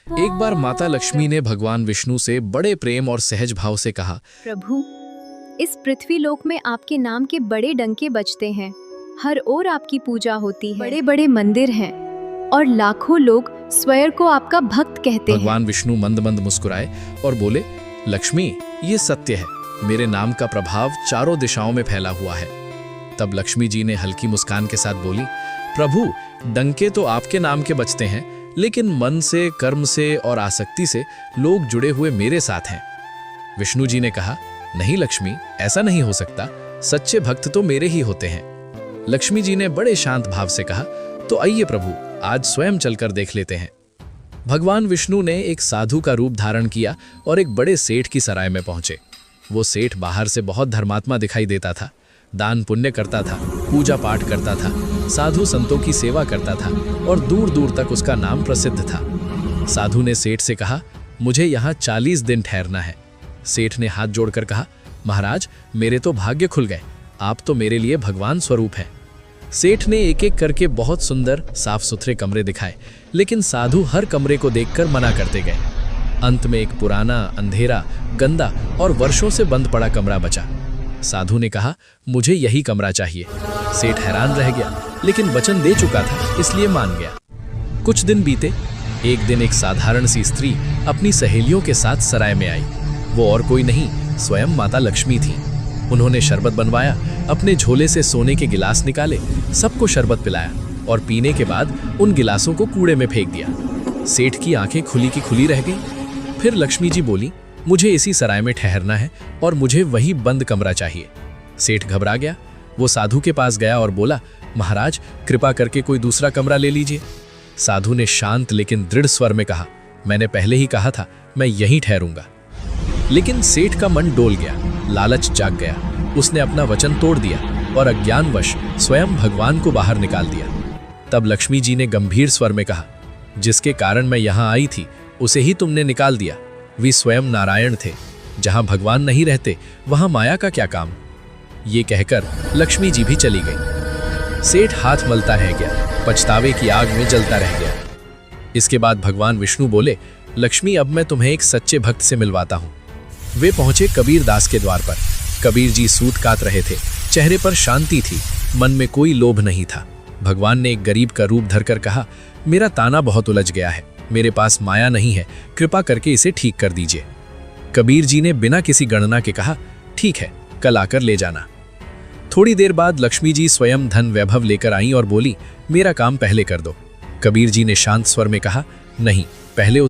एक बार माता लक्ष्मी ने भगवान विष्णु से बड़े प्रेम और सहज भाव से कहा, प्रभु, इस पृथ्वी लोक में आपके नाम के बड़े डंके बजते हैं। हर ओर आपकी पूजा होती है, बड़े बड़े मंदिर हैं और लाखों लोग स्वयं को आपका भक्त कहते हैं। भगवान विष्णु मंद मंद मुस्कुराए और बोले, लक्ष्मी, ये सत्य है, मेरे नाम का प्रभाव चारों दिशाओं में फैला हुआ है। तब लक्ष्मी जी ने हल्की मुस्कान के साथ बोली, प्रभु, डंके तो आपके नाम के बजते हैं, लेकिन मन से, कर्म से और आसक्ति से लोग जुड़े हुए मेरे साथ हैं। विष्णु जी ने कहा, नहीं लक्ष्मी, ऐसा नहीं हो सकता, सच्चे भक्त तो मेरे ही होते हैं। लक्ष्मी जी ने बड़े शांत भाव से कहा, तो आइए प्रभु, आज स्वयं चलकर देख लेते हैं। भगवान विष्णु ने एक साधु का रूप धारण किया और एक बड़े सेठ की सराय में पहुंचे। वो सेठ बाहर से बहुत धर्मात्मा दिखाई देता था, दान पुण्य करता था, पूजा पाठ करता था, साधु संतों की सेवा करता था और दूर दूर तक उसका नाम प्रसिद्ध था। साधु ने सेठ से कहा, मुझे यहाँ 40 दिन ठहरना है। सेठ ने हाथ जोड़कर कहा, महाराज, मेरे तो भाग्य खुल गए, आप तो मेरे लिए भगवान स्वरूप हैं। सेठ ने एक एक करके बहुत सुंदर साफ सुथरे कमरे दिखाए, लेकिन साधु हर कमरे को देखकर मना करते गए। अंत में एक पुराना, अंधेरा, गंदा और वर्षों से बंद पड़ा कमरा बचा। साधु ने कहा, मुझे यही कमरा चाहिए। सेठ हैरान रह गया, लेकिन वचन दे चुका था, इसलिए मान गया। कुछ दिन बीते। एक दिन एक साधारण सी स्त्री अपनी सहेलियों के साथ सराय में आई। वो और कोई नहीं, स्वयं माता लक्ष्मी थी। उन्होंने शरबत बनवाया, अपने झोले से सोने के गिलास निकाले, सबको शरबत पिलाया और पीने के बाद उन गिलासों को कूड़े में फेंक दिया। सेठ की आंखें खुली की खुली रह गईं। फिर लक्ष्मी जी बोली, मुझे इसी सराय में ठहरना है और मुझे वही बंद कमरा चाहिए। सेठ घबरा गया। वो साधु के पास गया और बोला, महाराज, कृपा करके कोई दूसरा कमरा ले लीजिए। साधु ने शांत लेकिन दृढ़ स्वर में कहा, मैंने पहले ही कहा था, मैं यहीं ठहरूंगा। लेकिन सेठ का मन डोल गया, लालच जाग गया। उसने अपना वचन तोड़ दिया और अज्ञानवश स्वयं भगवान को बाहर निकाल दिया। तब लक्ष्मी जी ने गंभीर स्वर में कहा, जिसके कारण मैं यहाँ आई थी, उसे ही तुमने निकाल दिया। वे स्वयं नारायण थे। जहां भगवान नहीं रहते, वहां माया का क्या काम। ये कहकर लक्ष्मी जी भी चली गई। सेठ हाथ मलता रह गया, पछतावे की आग में जलता रह गया। इसके बाद भगवान विष्णु बोले, लक्ष्मी, अब मैं तुम्हें एक सच्चे भक्त से मिलवाता हूं। वे पहुंचे कबीर दास के द्वार पर। कबीर जी सूत काट रहे थे, चेहरे पर शांति थी, मन में कोई लोभ नहीं था। भगवान ने एक गरीब का रूप धरकर कहा, मेरा ताना बहुत उलझ गया है, मेरे पास माया नहीं है, कृपा करके इसे ठीक कर दीजिए। कबीर जी ने बिना किसी गणना के कहा, ठीक है, कल आकर ले जाना। थोड़ी देर बाद लक्ष्मी जी स्वयं धन वैभव लेकर आईं और बोली, मेरा काम पहले कर दो। कबीर जी ने शांत स्वर में कहा, नहीं, पहले